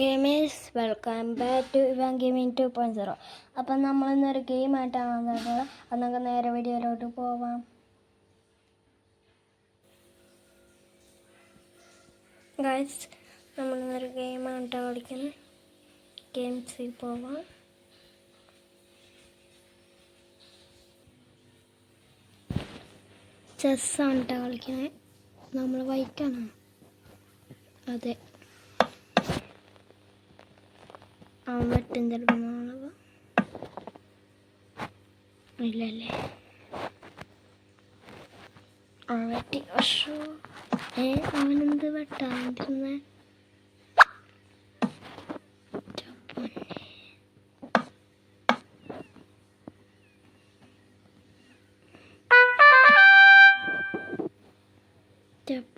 Gamers welcome back to Ivan gaming 2.0. അപ്പം നമ്മളിന്നൊരു ഗെയിമായിട്ടാണ് വന്നിട്ടുള്ളത്. അത് നമുക്ക് നേരെ വീഡിയോയിലോട്ട് പോവാം. ഗൈസ്, നമ്മളിന്നൊരു ഗെയിമായിട്ടാണ് കളിക്കുന്നത്. ഗെയിംസിൽ പോവാം. ചെസ്സാണ് കേട്ടോ കളിക്കുന്നത്. നമ്മൾ വൈറ്റാണ്. അതെ, വെട്ടും ചിലപ്പോൾ ഇല്ലല്ലേ. വെട്ടി. അശോ, അവനെന്ത് വെട്ടാതിരുന്ന.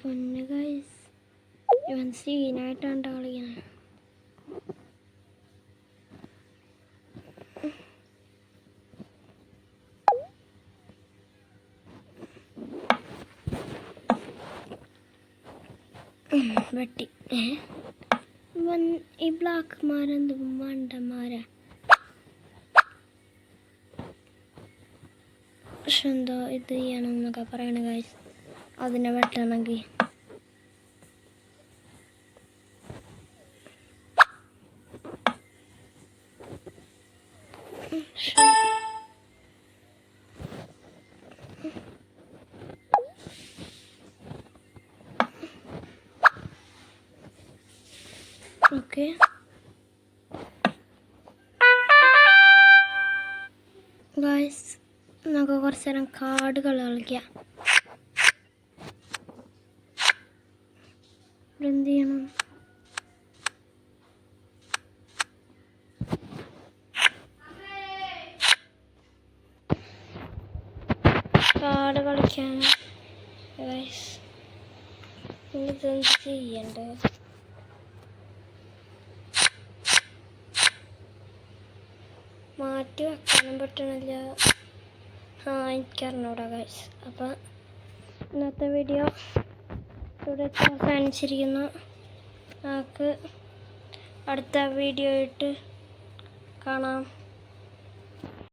പൊന്ന് ഗൈസ്, ഇവൻ സീനായിട്ടാണ് കളിക്കുന്നത്. വെട്ടി. ഈ ബ്ലാക്ക്മാരെന്ത് മണ്ടന്മാരാ. പക്ഷെ എന്തോ ഇത് ചെയ്യണമെന്നൊക്കെ പറയണ ഗൈസ്. അതിനെ വെട്ടണമെങ്കിൽ ഓക്കെ. ഗൈസ്, നമുക്ക് കുറച്ച് നേരം കാർഡുകൾ കളിക്കാം. എന്ത് ചെയ്യണം? കാർഡ് കളിക്കാൻ ഗൈസ്, ഇതെന്ത് ചെയ്യണ്ടേ? മാറ്റി വെക്കാനും പറ്റണില്ല. എനിക്കറിഞ്ഞൂടാ ഗൈസ്. അപ്പം ഇന്നത്തെ വീഡിയോ ഇവിടെ അവസാനിച്ചിരിക്കുന്നു. നമുക്ക് അടുത്ത വീഡിയോ ആയിട്ട് കാണാം.